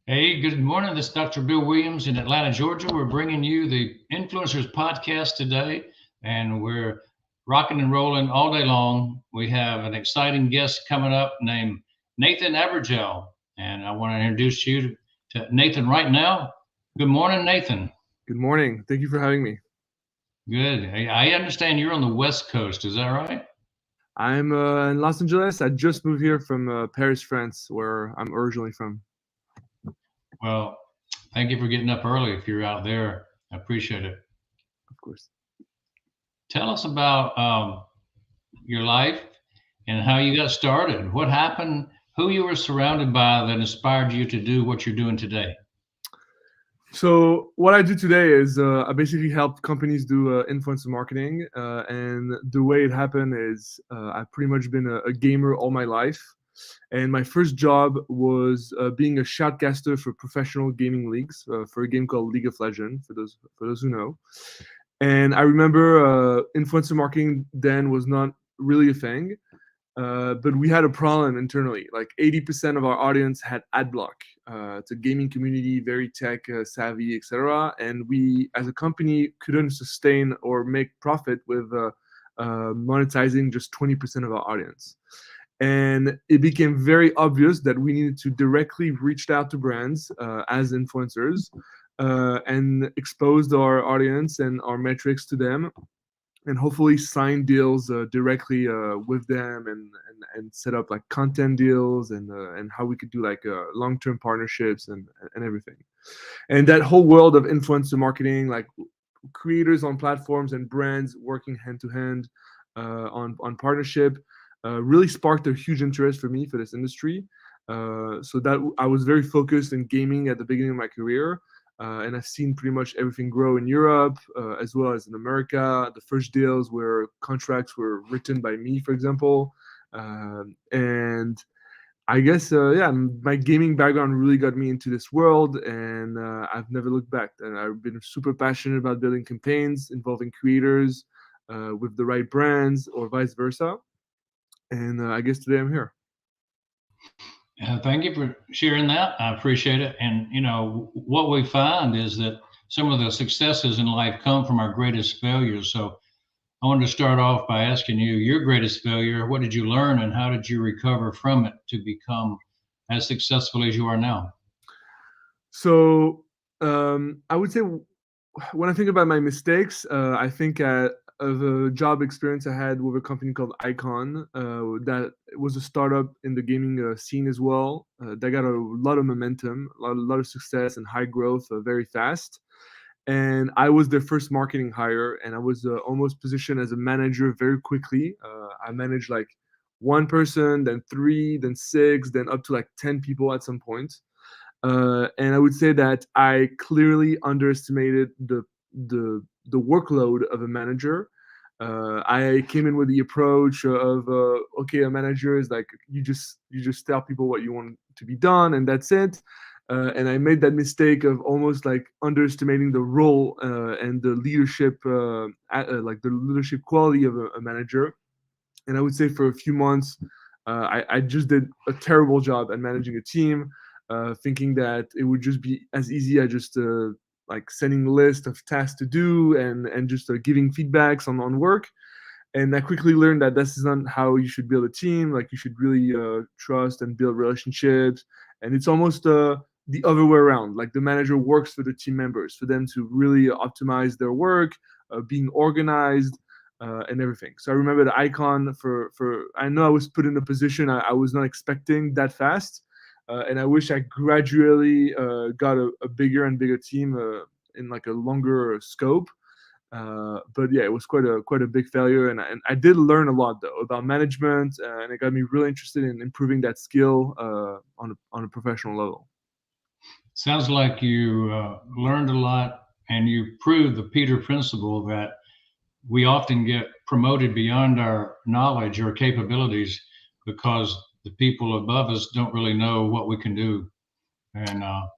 Hey, good morning. This is Dr. Bill Williams in Atlanta, Georgia. We're bringing you the Influencers Podcast today, and we're rocking and rolling all day long. We have an exciting guest coming up named Nathan Abergel, and I want to introduce you to Nathan right now. Good morning, Nathan. Good morning. Thank you for having me. Good. Hey, I understand you're on the West Coast. Is that right? I'm in Los Angeles. I just moved here from Paris, France, where I'm originally from. Well, thank you for getting up early if you're out there. I appreciate it. Of course. Tell us about your life and how you got started. What happened? Who you were surrounded by that inspired you to do what you're doing today? So what I do today is I basically help companies do influencer marketing, and the way it happened is I've pretty much been a gamer all my life, and my first job was being a shoutcaster for professional gaming leagues for a game called League of Legends. For those who know, and I remember influencer marketing then was not really a thing. But we had a problem internally. Like 80% of our audience had ad block. It's a gaming community, very tech savvy, etc. And we, as a company, couldn't sustain or make profit with monetizing just 20% of our audience. And it became very obvious that we needed to directly reach out to brands as influencers and exposed our audience and our metrics to them and hopefully sign deals directly with them and set up like content deals and how we could do like long-term partnerships and everything. And that whole world of influencer marketing, like creators on platforms and brands working hand to hand on partnership, really sparked a huge interest for me for this industry. So that I was very focused in gaming at the beginning of my career, and I've seen pretty much everything grow in Europe as well as in America. The first deals where contracts were written by me, for example, and I guess yeah, my gaming background really got me into this world, and I've never looked back. And I've been super passionate about building campaigns involving creators with the right brands, or vice versa. And I guess today I'm here. Thank you for sharing that. I appreciate it. And what we find is that some of the successes in life come from our greatest failures. So I wanted to start off by asking you your greatest failure. What did you learn, and how did you recover from it to become as successful as you are now? So I would say when I think about my mistakes, I think of a job experience I had with a company called Icon. That was a startup in the gaming scene as well. That got a lot of momentum, a lot of success and high growth very fast. And I was their first marketing hire, and I was almost positioned as a manager very quickly. I managed like one person, then three, then six, then up to like 10 people at some point. And I would say that I clearly underestimated the workload of a manager. I came in with the approach of okay, a manager is like you just tell people what you want to be done, and that's it. And I made that mistake of almost like underestimating the role and the leadership, like the leadership quality of a manager. And I would say for a few months, I just did a terrible job at managing a team, thinking that it would just be as easy as just like sending a list of tasks to do and just giving feedbacks on work. And I quickly learned that this is not how you should build a team. Like you should really trust and build relationships. And it's almost the other way around. Like the manager works for the team members, for them to really optimize their work, being organized, and everything. So I remember the Icon for I know I was put in a position I was not expecting that fast, and I wish I gradually got a bigger and bigger team in like a longer scope. But yeah, it was quite a big failure, and I did learn a lot though about management, and it got me really interested in improving that skill on a professional level. Sounds like you learned a lot and you proved the Peter principle that we often get promoted beyond our knowledge or capabilities because the people above us don't really know what we can do. And But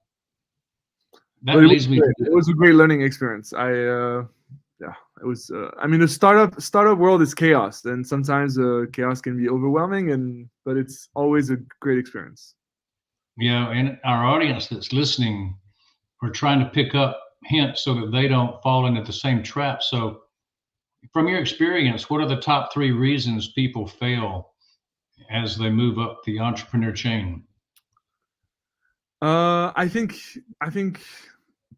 that leads me to it was a great learning experience. Yeah, it was. I mean, the startup world is chaos, and sometimes chaos can be overwhelming, and but it's always a great experience. And our audience that's listening are trying to pick up hints so that they don't fall into the same trap. So, from your experience, what are the top three reasons people fail as they move up the entrepreneur chain? I think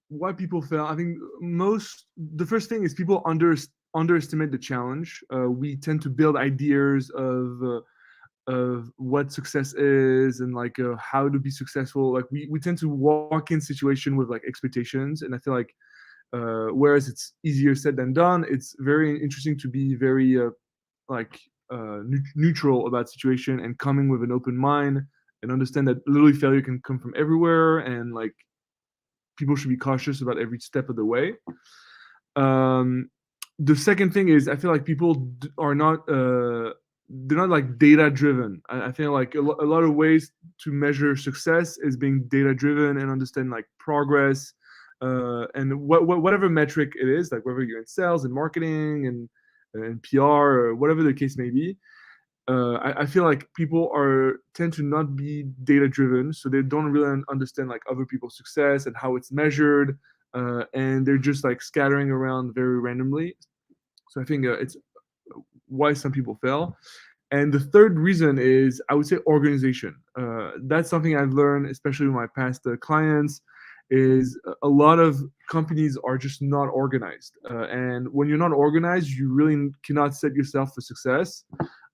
why people fail. I think the first thing is people underestimate the challenge. We tend to build ideas of what success is and like how to be successful. Like we tend to walk in situation with like expectations, and I feel like whereas it's easier said than done, it's very interesting to be very like neutral about situation and coming with an open mind and understand that literally failure can come from everywhere, and like people should be cautious about every step of the way. Um, the second thing is I feel like people are not they're not like data driven. I feel like a lot of ways to measure success is being data driven and understand like progress, and whatever metric it is, like whether you're in sales and marketing and PR or whatever the case may be. I feel like people are tend to not be data driven, so they don't really understand like other people's success and how it's measured, and they're just like scattering around very randomly. So I think it's why some people fail. And the third reason is, I would say, organization. That's something I've learned, especially with my past clients, is a lot of companies are just not organized. And when you're not organized, you really cannot set yourself for success.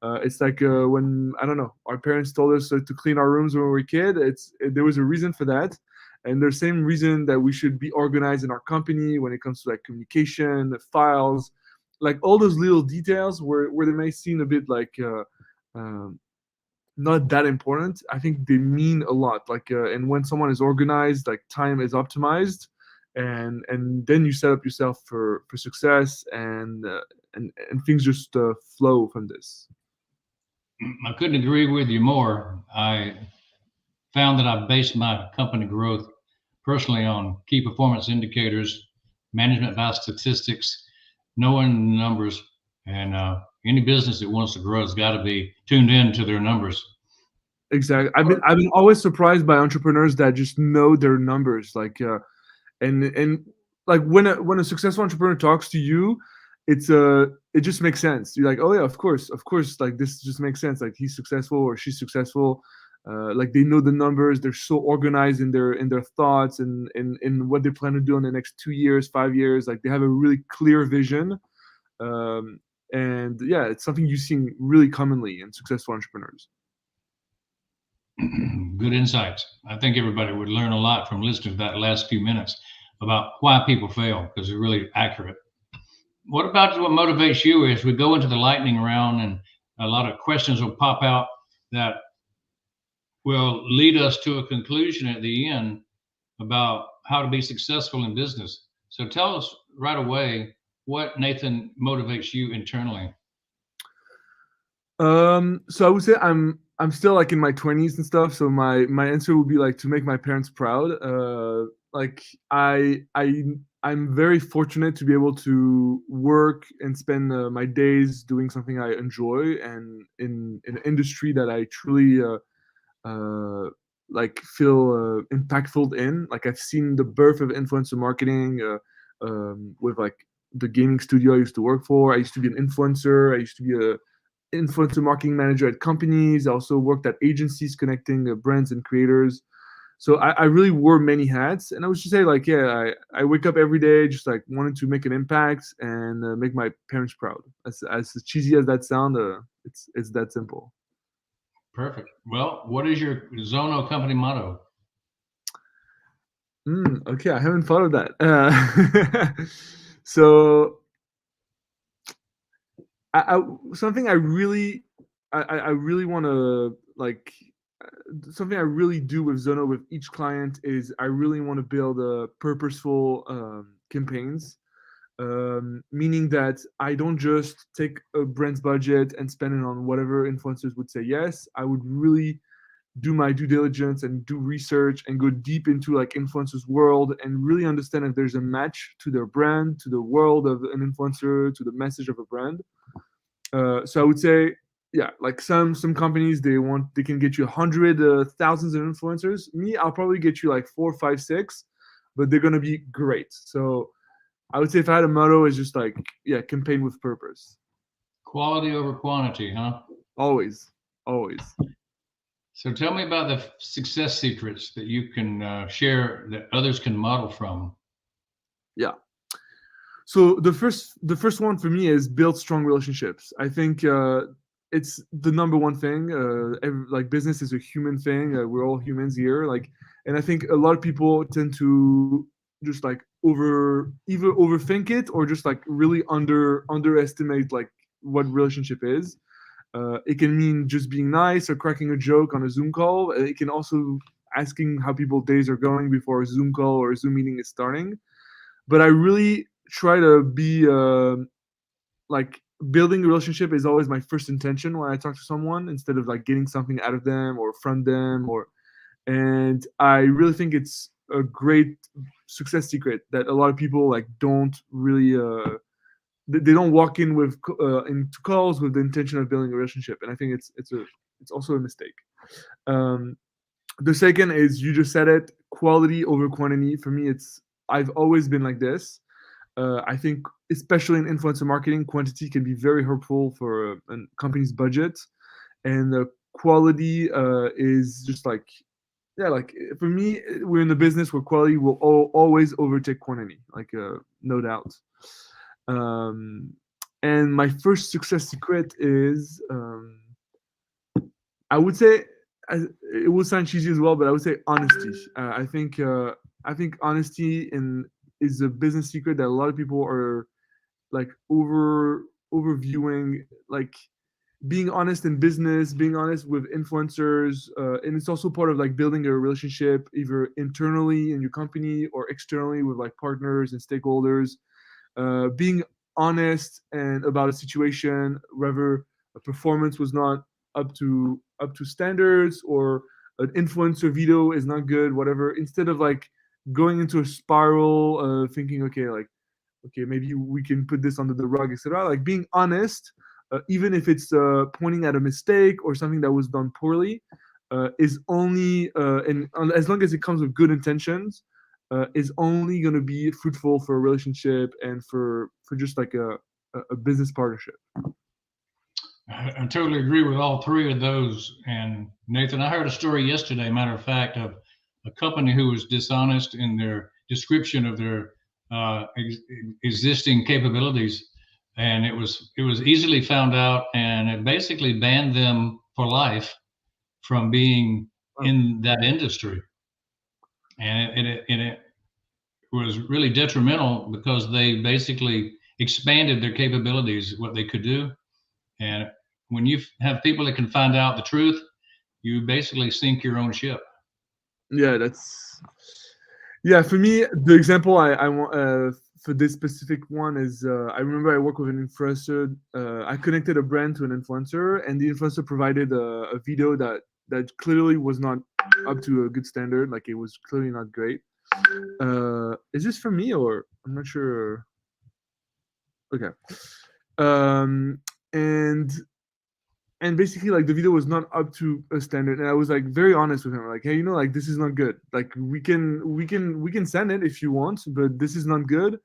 It's like when, I don't know, our parents told us to clean our rooms when we were a kid. There was a reason for that. And the same reason that we should be organized in our company when it comes to like communication, files, like all those little details where they may seem a bit like um, not that important. I think they mean a lot. Like and when someone is organized, like time is optimized, and then you set up yourself for success, and things just flow from this. I couldn't agree with you more. I found that I based my company growth personally on key performance indicators, management by statistics, knowing the numbers, and any business that wants to grow has got to be tuned in to their numbers. Exactly. I've been always surprised by entrepreneurs that just know their numbers. Like and like when a successful entrepreneur talks to you, it just makes sense. You're like, oh yeah, of course, like this just makes sense. Like he's successful or she's successful. Like they know the numbers. They're so organized in their thoughts and in what they plan to do in the next 2 years, 5 years. Like they have a really clear vision. Um, and yeah, it's something you see really commonly in successful entrepreneurs. Good insights. I think everybody would learn a lot from listening to that last few minutes about why people fail because they're really accurate. What about what motivates you as we go into the lightning round and a lot of questions will pop out that will lead us to a conclusion at the end about how to be successful in business. So tell us right away what Nathan motivates you internally. So I would say I'm still like in my 20s and stuff. So my answer would be like to make my parents proud. Like I'm very fortunate to be able to work and spend my days doing something I enjoy and in an industry that I truly uh, like feel impactful in. Like I've seen the birth of influencer marketing with like the gaming studio I used to work for. I used to be an influencer. I used to be a influencer marketing manager at companies. I also worked at agencies connecting brands and creators. So I really wore many hats, and I would just say like, yeah, I wake up every day just like wanting to make an impact and make my parents proud. As cheesy as that sound, it's that simple. Perfect. Well, what is your Zono company motto? Okay, I haven't thought of that. So something I really want to like something I really do with Zono with each client is I really want to build a purposeful campaigns, meaning that I don't just take a brand's budget and spend it on whatever influencers would say yes. I would really do my due diligence and do research and go deep into like influencers world and really understand if there's a match to their brand, to the world of an influencer, to the message of a brand. So I would say yeah, like some companies they can get you 100 thousands of influencers. Me, I'll probably get you like four, five, six, but they're gonna be great. So I would say if I had a motto, it's just like, yeah, campaign with purpose. Quality over quantity, huh? Always, always. So tell me about the success secrets that you can share that others can model from. Yeah. So the first one for me is build strong relationships. I think it's the number one thing. Like business is a human thing. We're all humans here. Like, and I think a lot of people tend to just like either overthink it or just like really underestimate like what relationship is. It can mean just being nice or cracking a joke on a Zoom call. It can also asking how people days are going before a Zoom call or a Zoom meeting is starting. But I really try to be like building a relationship is always my first intention when I talk to someone instead of like getting something out of them or from them or and I really think it's a great success secret that a lot of people like don't really they don't walk in with into calls with the intention of building a relationship, and I think it's also a mistake. um the second is you just said it, quality over quantity. For me, it's I've always been like this. I think, especially in influencer marketing, quantity can be very hurtful for a company's budget, and the quality is just like, yeah, like for me, we're in the business where quality will always overtake quantity, like no doubt. Um, and my first success secret is, I would say, it will sound cheesy as well, but I would say honesty. I think honesty in is a business secret that a lot of people are like overviewing, like being honest in business, being honest with influencers, and it's also part of like building a relationship either internally in your company or externally with like partners and stakeholders. Being honest and about a situation, whether a performance was not up to standards or an influencer video is not good, whatever. Instead of like going into a spiral, thinking, okay, like okay, maybe we can put this under the rug, etc. Like being honest, even if it's pointing at a mistake or something that was done poorly, is only and as long as it comes with good intentions, is only going to be fruitful for a relationship and for just like a business partnership. I totally agree with all three of those. And Nathan, I heard a story yesterday, matter of fact, of a company who was dishonest in their description of their existing capabilities, and it was easily found out, and it basically banned them for life from being Oh, in that industry. And it was really detrimental because they basically expanded their capabilities, what they could do. And when you have people that can find out the truth, you basically sink your own ship. yeah, that's yeah. For me, the example I want for this specific one is I remember I worked with an influencer. I connected a brand to an influencer, and the influencer provided a video that clearly was not up to a good standard. Like it was clearly not great. Is this for me or I'm not sure? Okay. Um, and and basically like the video was not up to a standard, and I was like very honest with him, like, hey, like this is not good. Like we can send it if you want, but this is not good.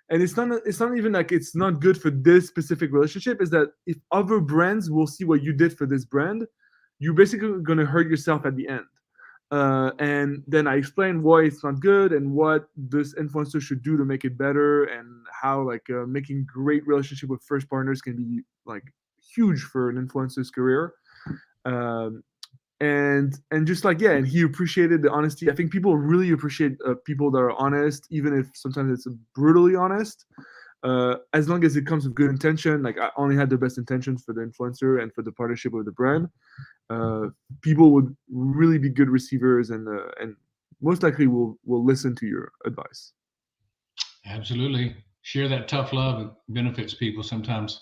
And it's not even like it's not good for this specific relationship. Is that if other brands will see what you did for this brand, you're basically going to hurt yourself at the end. And then I explained why it's not good and what this influencer should do to make it better, and how like making great relationship with first partners can be like huge for an influencer's career. Um, and just like, yeah, and he appreciated the honesty. I think people really appreciate people that are honest, even if sometimes it's brutally honest. As long as it comes with good intention, like I only had the best intentions for the influencer and for the partnership with the brand. uh, People would really be good receivers, and most likely will listen to your advice. Absolutely. Share that tough love. It benefits people sometimes.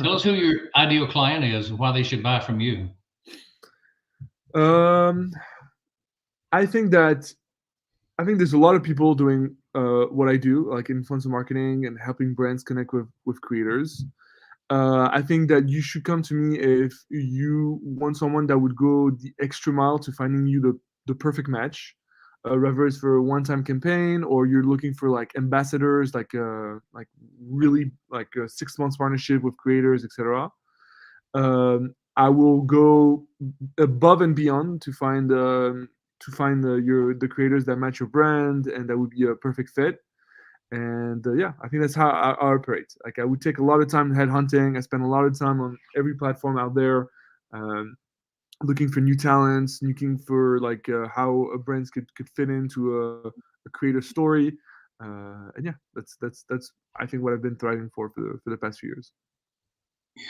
Tell us who your ideal client is and why they should buy from you. um, I think that I think there's a lot of people doing what I do, like influencer marketing and helping brands connect with creators. I think that you should come to me if you want someone that would go the extra mile to finding you the perfect match, whether it's for a one-time campaign or you're looking for like ambassadors, like really like a 6 months partnership with creators, etc. I will go above and beyond to find the creators that match your brand and that would be a perfect fit. And yeah, I think that's how I operate. Like I would take a lot of time headhunting. I spend a lot of time on every platform out there, um, looking for new talents, looking for like how a brands could fit into a creative story. And yeah, that's I think what I've been thriving for the past few years.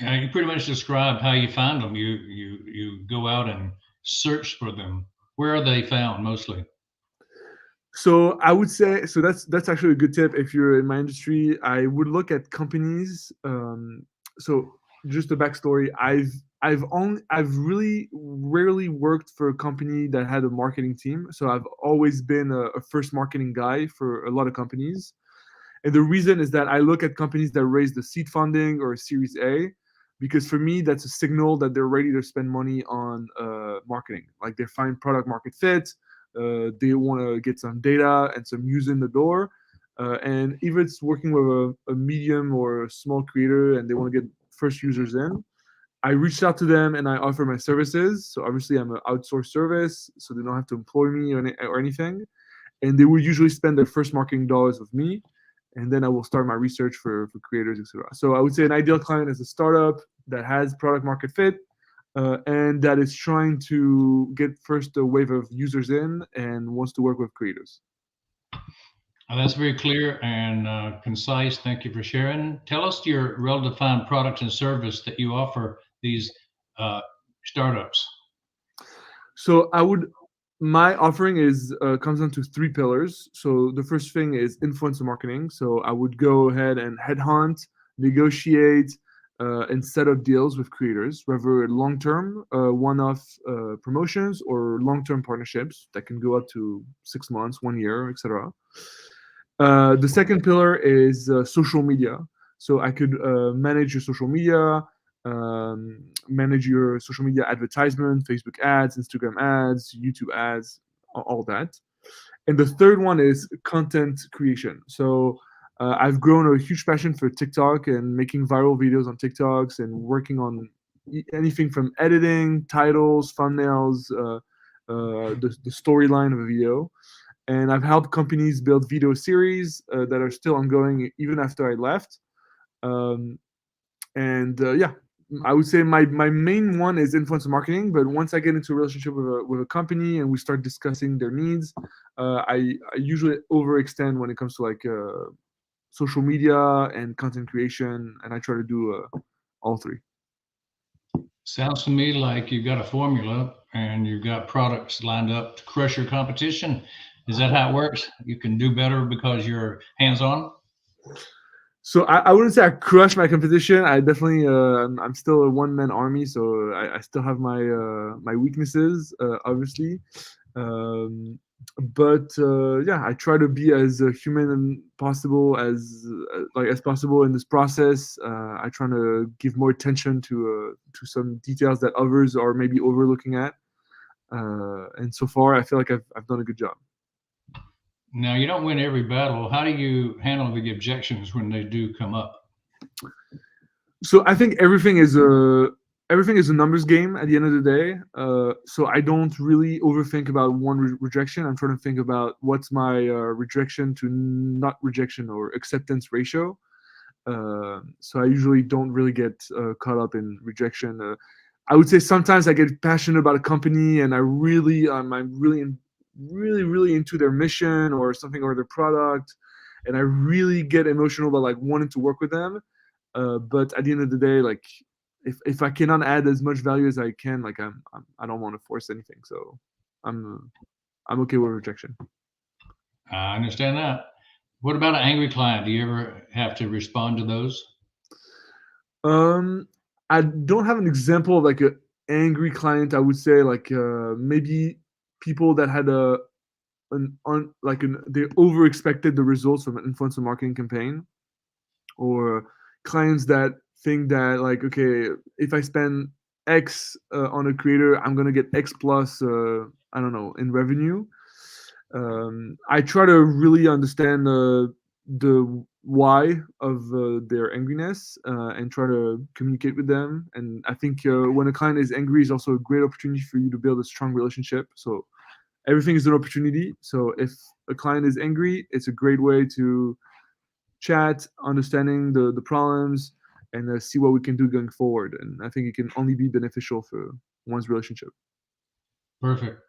Yeah, you pretty much described how you find them. You go out and search for them. Where are they found mostly? So I would say so that's actually a good tip if you're in my industry. I would look at companies. So just a backstory. I've really rarely worked for a company that had a marketing team. So I've always been a first marketing guy for a lot of companies. And the reason is that I look at companies that raise the seed funding or Series A, because for me that's a signal that they're ready to spend money on marketing. Like they find product market fit, they want to get some data and some use in the door, and if it's working with a medium or a small creator and they want to get first users in, I reached out to them and I offer my services. So obviously I'm an outsourced service, so they don't have to employ me or anything, and they will usually spend their first marketing dollars with me, and then I will start my research for creators, etc. So I would say an ideal client is a startup that has product market fit, and that is trying to get first a wave of users in and wants to work with creators. That's very clear and concise. Thank you for sharing. Tell us your well-defined product and service that you offer these uh, startups. So I would my offering is comes down to three pillars. So the first thing is influencer marketing. So I would go ahead and headhunt, negotiate, and set up deals with creators, whether long term, one-off promotions, or long-term partnerships that can go up to 6 months, 1 year, etc. The second pillar is social media. So I could manage your social media, manage your social media advertisement, Facebook ads, Instagram ads, YouTube ads, all that. And the third one is content creation. So I've grown a huge passion for TikTok and making viral videos on TikToks and working on anything from editing, titles, thumbnails, the storyline of a video. And I've helped companies build video series that are still ongoing even after I left. Um, and yeah, I would say my main one is influencer marketing. But once I get into a relationship with a company and we start discussing their needs, I usually overextend when it comes to like social media and content creation, and I try to do all three. Sounds to me like you've got a formula and you've got products lined up to crush your competition. Is that how it works? You can do better because you're hands-on? So I wouldn't say I crushed my competition. I definitely I'm still a one man army, so I still have my weaknesses, obviously. Um, but yeah, I try to be as human and possible as possible in this process. I try to give more attention to some details that others are maybe overlooking at. And so far, I feel like I've done a good job. Now, you don't win every battle. How do you handle the objections when they do come up? So I think everything is a numbers game at the end of the day. So I don't really overthink about one rejection. I'm trying to think about what's my rejection to not rejection or acceptance ratio. So I usually don't really get caught up in rejection. I would say sometimes I get passionate about a company and I'm really into their mission or something or their product, and I really get emotional about like wanting to work with them. But at the end of the day, like if I cannot add as much value as I can, like I don't want to force anything. So I'm I'm okay with rejection. I understand that. What about an angry client? Do you ever have to respond to those? Um, I don't have an example of like a angry client. I would say like maybe people that had they over expected the results from an influencer marketing campaign, or clients that think that like, okay, if I spend X on a creator, I'm gonna get X plus I don't know, in revenue. I try to really understand the why of their angriness and try to communicate with them. And I think when a client is angry, is also a great opportunity for you to build a strong relationship. So everything is an opportunity. So if a client is angry, it's a great way to chat, understanding the problems, and see what we can do going forward. And I think it can only be beneficial for one's relationship. Perfect.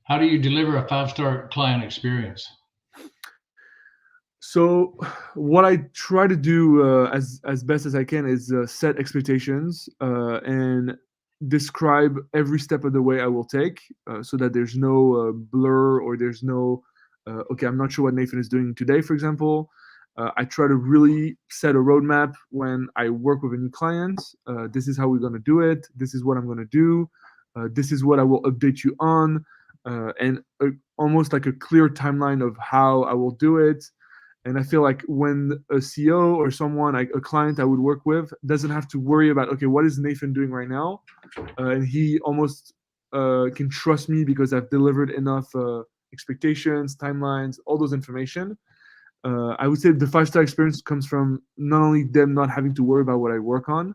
How do you deliver a 5-star client experience? So what I try to do as best as I can is set expectations and describe every step of the way I will take, so that there's no blur or there's no okay, I'm not sure what Nathan is doing today, for example. I try to really set a roadmap when I work with a new client. This is how we're going to do it. This is what I'm going to do. This is what I will update you on, and almost like a clear timeline of how I will do it. And I feel like when a CEO or someone, like a client I would work with, doesn't have to worry about, okay, what is Nathan doing right now? And he almost can trust me because I've delivered enough expectations, timelines, all those information. I would say the 5-star experience comes from not only them not having to worry about what I work on,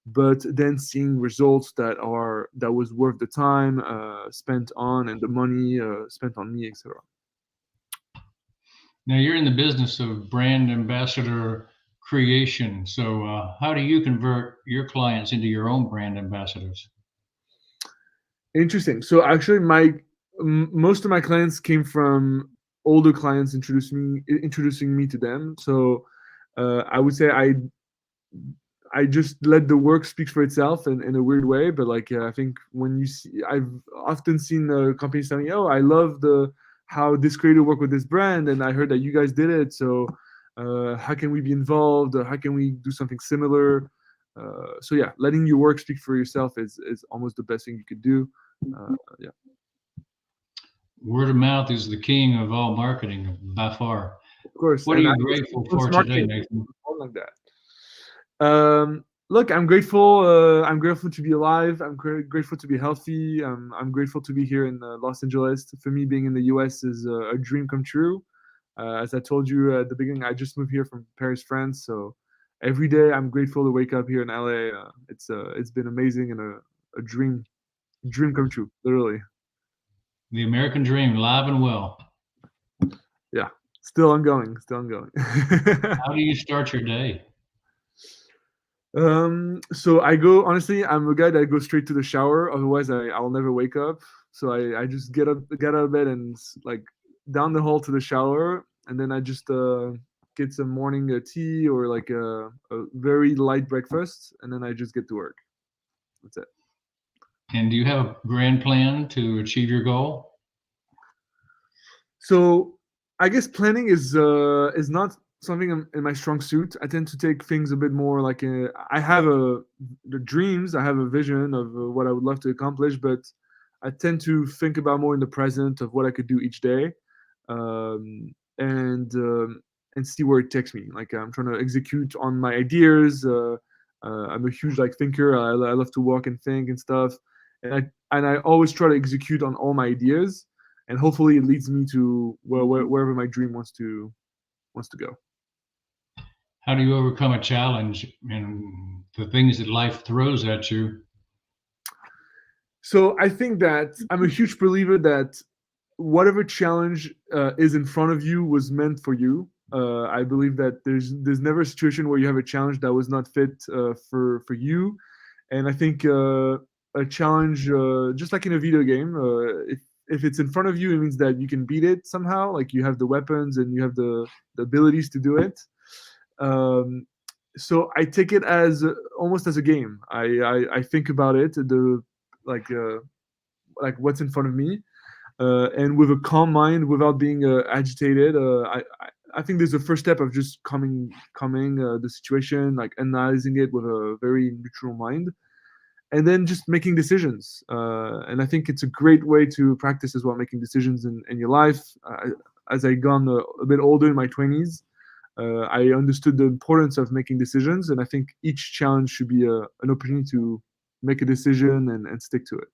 but then seeing results that was worth the time spent on and the money spent on me, etc. Now you're in the business of brand ambassador creation. So how do you convert your clients into your own brand ambassadors? Interesting. So actually, most of my clients came from older clients introducing me to them. So I would say I just let the work speak for itself in a weird way. But like I think when you see, I've often seen companies telling me, "Oh, I love the how this creator worked with this brand, and I heard that you guys did it. So how can we be involved? How can we do something similar?" So yeah, letting your work speak for yourself is almost the best thing you could do. Yeah, Word of mouth is the king of all marketing by far. of course. What are And I you guess grateful it's for today, marketing Nathan? all like that. Look, I'm grateful. I'm grateful to be alive. I'm grateful to be healthy. I'm grateful to be here in Los Angeles. For me, being in the U.S. is a dream come true. As I told you at the beginning, I just moved here from Paris, France. So every day, I'm grateful to wake up here in LA. It's been amazing and a dream come true, literally. The American dream, live and well. Yeah, still ongoing, still ongoing. How do you start your day? So I go honestly, I'm a guy that goes straight to the shower. Otherwise, I'll never wake up. So I just get out of bed and like down the hall to the shower, and then I just get some morning tea or like a very light breakfast, and then I just get to work. That's it. And do you have a grand plan to achieve your goal? So I guess planning is not something in my strong suit. I tend to take things a bit more like I have the dreams. I have a vision of what I would love to accomplish, but I tend to think about more in the present of what I could do each day, um, and um, and see where it takes me. Like I'm trying to execute on my ideas. I'm a huge like thinker. I love to walk and think and stuff, and I always try to execute on all my ideas, and hopefully it leads me to wherever my dream wants to go. How do you overcome a challenge and the things that life throws at you? So I think that I'm a huge believer that whatever challenge is in front of you was meant for you. I believe that there's never a situation where you have a challenge that was not fit for you, and I think a challenge, just like in a video game, if it's in front of you, it means that you can beat it somehow. Like you have the weapons and you have the abilities to do it. Um, so I take it as almost as a game. I think about it, the like uh, like what's in front of me, and with a calm mind, without being agitated. I think there's a first step of just calming the situation, like analyzing it with a very neutral mind, and then just making decisions. And I think it's a great way to practice as well, making decisions in your life. As I gone a bit older in my 20s, I understood the importance of making decisions, and I think each challenge should be an opportunity to make a decision and stick to it.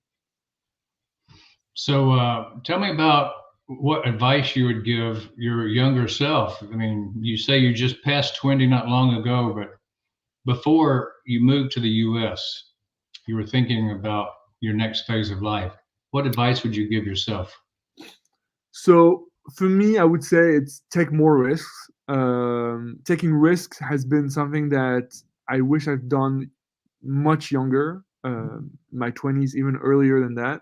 So tell me about what advice you would give your younger self. I mean, you say you just passed 20 not long ago, but before you moved to the US, you were thinking about your next phase of life. What advice would you give yourself? So for me, I would say it's take more risks. Taking risks has been something that I wish I've done much younger, my 20s, even earlier than that.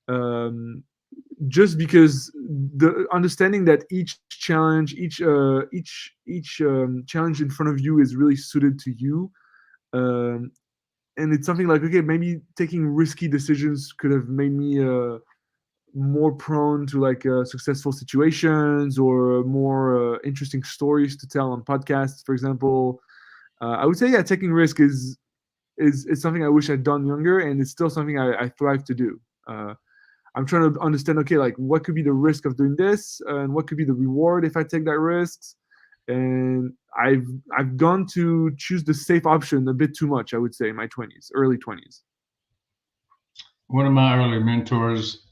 Um, just because the understanding that each challenge, each challenge in front of you is really suited to you, um, and it's something like, okay, maybe taking risky decisions could have made me more prone to like successful situations or more interesting stories to tell on podcasts, for example. I would say, yeah, taking risk is something I wish I'd done younger, and it's still something I thrive to do. I'm trying to understand, okay, like what could be the risk of doing this, and what could be the reward if I take that risk. And I've gone to choose the safe option a bit too much, I would say, in my 20s, early 20s. One of my early mentors,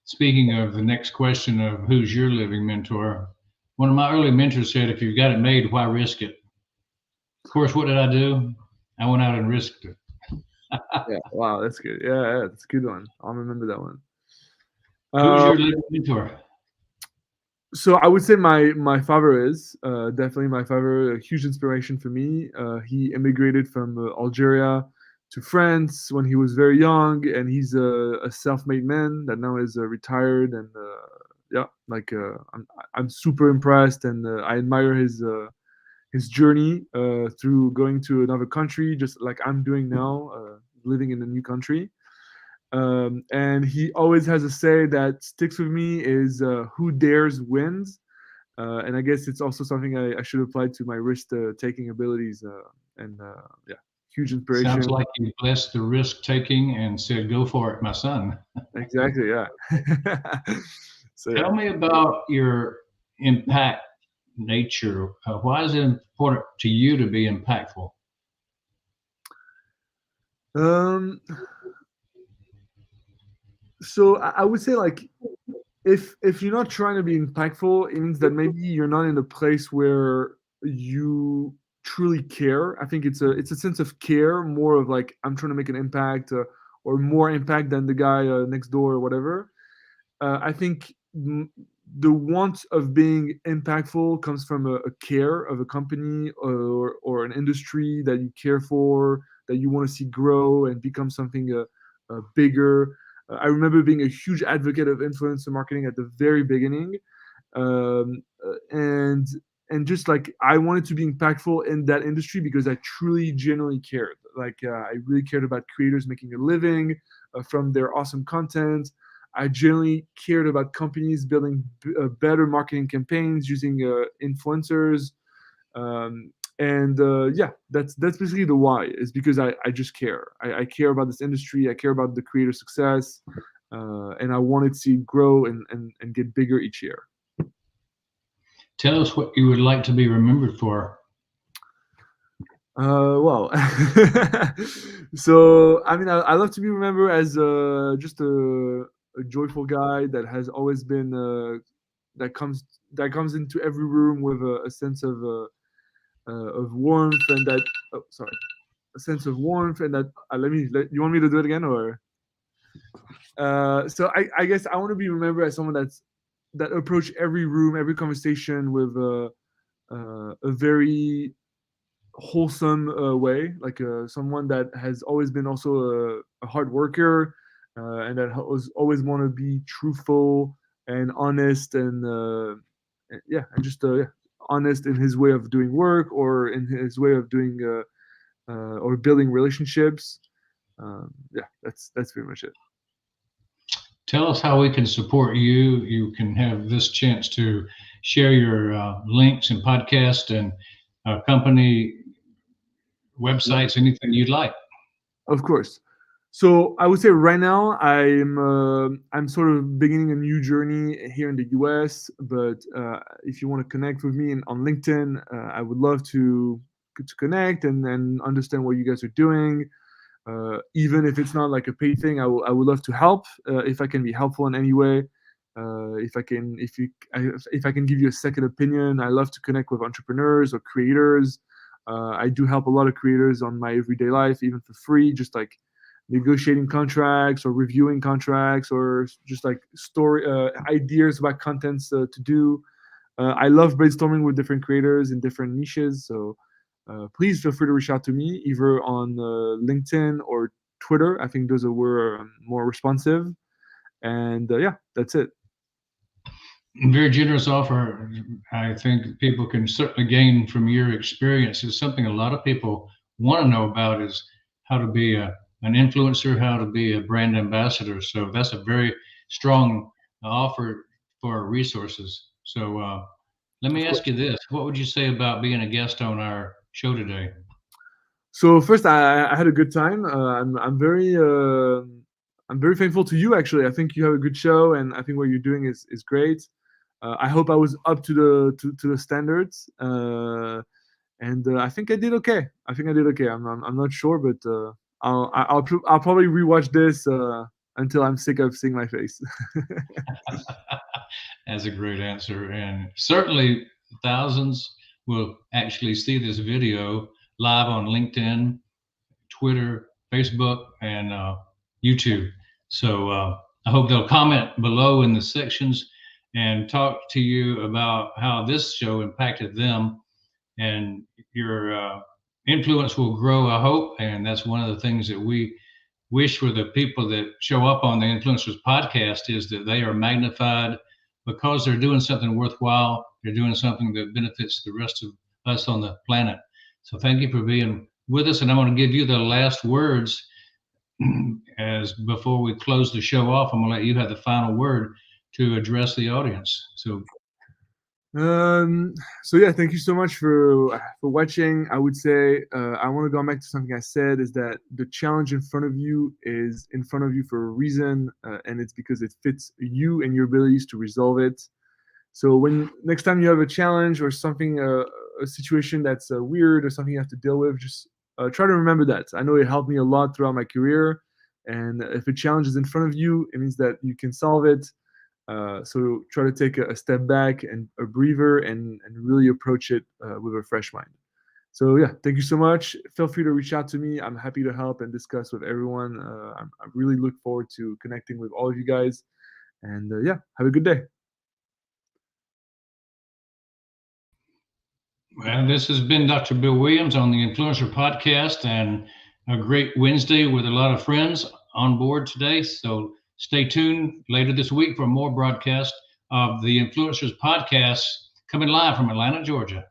speaking of the next question of who's your living mentor, one of my early mentors said, if you've got it made, why risk it? Of course, what did I do? I went out and risked it. Yeah, wow, that's good. Yeah, that's a good one. I'll remember that one. Who's Uh, your living mentor? so I would say my father is definitely my father, a huge inspiration for me. He immigrated from Algeria to France when he was very young, and he's a self-made man that now is retired. And yeah, like I'm super impressed, and I admire his journey through going to another country, just like I'm doing now, living in a new country. And he always has a say that sticks with me is who dares wins. And I guess it's also something I should apply to my risk taking abilities. And yeah, huge inspiration. Sounds like you blessed the risk taking and said, go for it, my son. Exactly. Yeah. So yeah. Tell me about your impact nature. Why is it important to you to be impactful? Um, so I would say like if you're not trying to be impactful, it means that maybe you're not in a place where you truly care. I think it's a sense of care, more of like I'm trying to make an impact, or more impact than the guy next door or whatever. I think the want of being impactful comes from a care of a company or an industry that you care for, that you want to see grow and become something bigger. I remember being a huge advocate of influencer marketing at the very beginning, um, and just like I wanted to be impactful in that industry because I truly, genuinely cared. Like I really cared about creators making a living from their awesome content. I generally cared about companies building better marketing campaigns using influencers. And yeah, that's basically the why. Is because I just care. I care about this industry. I care about the creator success, and I wanted to see it grow and get bigger each year. Tell us what you would like to be remembered for. Well, so I mean, I love to be remembered as just a joyful guy that has always been that comes into every room with a sense of warmth and that oh sorry a sense of warmth and that you want me to do it again or so I guess I want to be remembered as someone that approach every room, every conversation with a very wholesome way, like someone that has always been also a hard worker, and that was always want to be truthful and honest and yeah, and just yeah, honest in his way of doing work or in his way of doing or building relationships. Yeah, that's pretty much it. Tell us how we can support you. You can have this chance to share your links and podcast and company websites, anything you'd like. Of course. So I would say right now I'm sort of beginning a new journey here in the US. But if you want to connect with me on LinkedIn, I would love to connect and understand what you guys are doing. Even if it's not like a paid thing, I would love to help if I can be helpful in any way. If I can give you a second opinion, I love to connect with entrepreneurs or creators. I do help a lot of creators on my everyday life, even for free, just like negotiating contracts or reviewing contracts or just like story ideas about contents to do. I love brainstorming with different creators in different niches. So please feel free to reach out to me either on LinkedIn or Twitter. I think those are were more responsive. And yeah, that's it. Very generous offer. I think people can certainly gain from your experience. It's something a lot of people want to know about is how to be an influencer, how to be a brand ambassador. So that's a very strong offer for resources. So let Of me ask course. you this. What would you say about being a guest on our show today? So first, I had a good time. I'm very thankful to you. Actually, I think you have a good show, and I think what you're doing is great. I hope I was up to to the standards, and I think I did okay. I think I did okay. I'm not sure, but I'll probably rewatch this until I'm sick of seeing my face. That's a great answer. And certainly thousands will actually see this video live on LinkedIn, Twitter, Facebook, and YouTube. So I hope they'll comment below in the sections and talk to you about how this show impacted them, and your influence will grow, I hope. And that's one of the things that we wish for the people that show up on the Influencers podcast is that they are magnified because they're doing something worthwhile. They're doing something that benefits the rest of us on the planet. So thank you for being with us. And I want to give you the last words as before we close the show off. I'm going to let you have the final word to address the audience. So Um, so yeah, thank you so much for watching. I would say I want to go back to something I said is that the challenge in front of you is in front of you for a reason, and it's because it fits you and your abilities to resolve it. So when next time you have a challenge or something, a situation that's weird or something you have to deal with, just try to remember that. I know it helped me a lot throughout my career, and if a challenge is in front of you, it means that you can solve it. So try to take a step back and a breather and really approach it with a fresh mind. So yeah, thank you so much. Feel free to reach out to me. I'm happy to help and discuss with everyone. I really look forward to connecting with all of you guys. And yeah, have a good day. well, this has been Dr. Bill Williams on the Influencer Podcast, and a great Wednesday with a lot of friends on board today. So stay tuned later this week for more broadcasts of the Influencers Podcast coming live from Atlanta, Georgia.